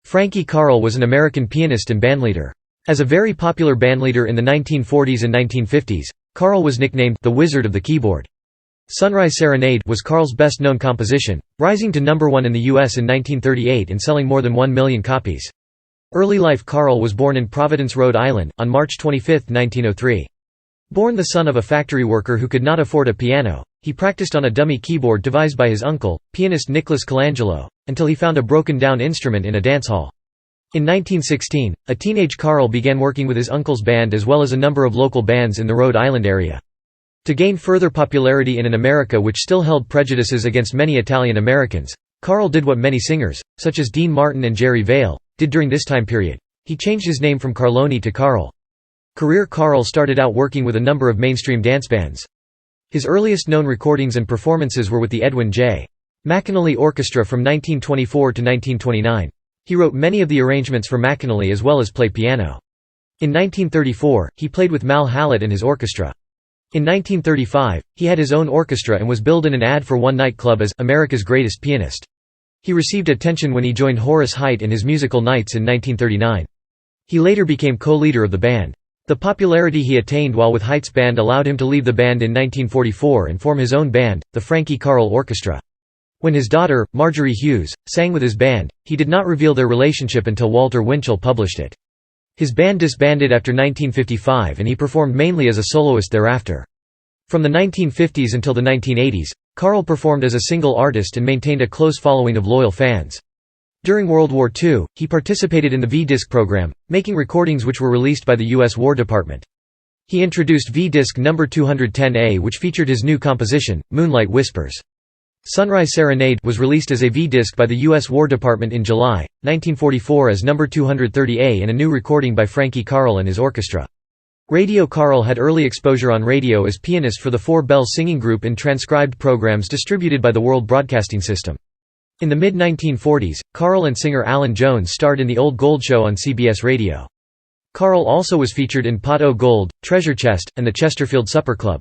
Frankie Carle was an American pianist and bandleader. As a very popular bandleader in the 1940s and 1950s, Carle was nicknamed the Wizard of the Keyboard. Sunrise Serenade was Carle's best-known composition, rising to number 1 in the U.S. in 1938 and selling more than 1 million copies. Early life. Carle was born in Providence, Rhode Island, on March 25, 1903. Born the son of a factory worker who could not afford a piano, he practiced on a dummy keyboard devised by his uncle, pianist Nicholas Colangelo, until he found a broken-down instrument in a dance hall. In 1916, a teenage Carle began working with his uncle's band as well as a number of local bands in the Rhode Island area. To gain further popularity in an America which still held prejudices against many Italian Americans, Carle did what many singers, such as Dean Martin and Jerry Vale, did during this time period. He changed his name from Carlone to Carle. Career. Carle started out working with a number of mainstream dance bands. His earliest known recordings and performances were with the Edwin J. McAnally Orchestra from 1924 to 1929. He wrote many of the arrangements for McAnally as well as play piano. In 1934, he played with Mal Hallett and his orchestra. In 1935, he had his own orchestra and was billed in an ad for one nightclub as America's Greatest Pianist. He received attention when he joined Horace Heidt in his musical Nights in 1939. He later became co-leader of the band. The popularity he attained while with Height's band allowed him to leave the band in 1944 and form his own band, the Frankie Carle Orchestra. When his daughter, Marjorie Hughes, sang with his band, he did not reveal their relationship until Walter Winchell published it. His band disbanded after 1955 and he performed mainly as a soloist thereafter. From the 1950s until the 1980s, Carle performed as a single artist and maintained a close following of loyal fans. During World War II, he participated in the V-Disc program, making recordings which were released by the U.S. War Department. He introduced V-Disc No. 210A, which featured his new composition, Moonlight Whispers. Sunrise Serenade was released as a V-Disc by the U.S. War Department in July, 1944 as No. 230A in a new recording by Frankie Carle and his orchestra. Radio. Carle had early exposure on radio as pianist for the Four Bells singing group in transcribed programs distributed by the World Broadcasting System. In the mid-1940s, Carle and singer Alan Jones starred in the Old Gold Show on CBS Radio. Carle also was featured in Pot O' Gold, Treasure Chest, and the Chesterfield Supper Club.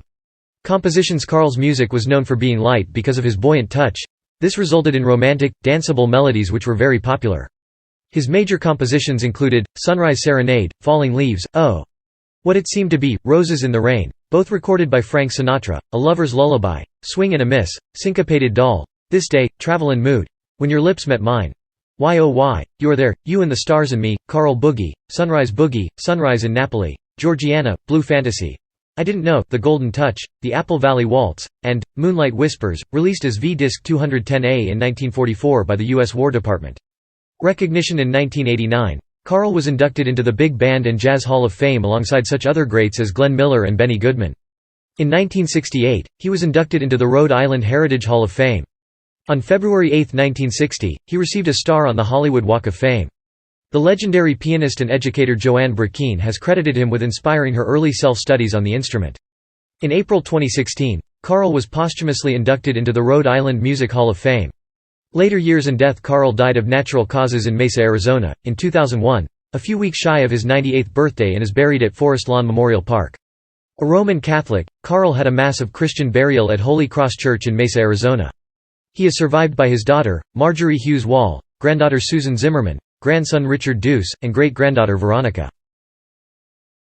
Compositions. Carle's music was known for being light because of his buoyant touch. This resulted in romantic, danceable melodies which were very popular. His major compositions included, Sunrise Serenade, Falling Leaves, Oh! What It Seemed to Be, Roses in the Rain, both recorded by Frank Sinatra, A Lover's Lullaby, Swing and a Miss, Syncopated Doll, This Day, Travelin' Mood, When Your Lips Met Mine, Why Oh Why, You Are There, You and the Stars and Me, Carle Boogie, Sunrise Boogie, Sunrise in Napoli, Georgiana, Blue Fantasy, I Didn't Know, The Golden Touch, The Apple Valley Waltz, and Moonlight Whispers, released as V-Disc 210A in 1944 by the U.S. War Department. Recognition. In 1989, Carle was inducted into the Big Band and Jazz Hall of Fame alongside such other greats as Glenn Miller and Benny Goodman. In 1968, he was inducted into the Rhode Island Heritage Hall of Fame. On February 8, 1960, he received a star on the Hollywood Walk of Fame. The legendary pianist and educator Joanne Brackeen has credited him with inspiring her early self-studies on the instrument. In April 2016, Carle was posthumously inducted into the Rhode Island Music Hall of Fame. Later years and death. Carle died of natural causes in Mesa, Arizona, in 2001, a few weeks shy of his 98th birthday, and is buried at Forest Lawn Memorial Park. A Roman Catholic, Carle had a Mass of Christian burial at Holy Cross Church in Mesa, Arizona. He is survived by his daughter, Marjorie Hughes Wall, granddaughter Susan Zimmerman, grandson Richard Deuce, and great-granddaughter Veronica.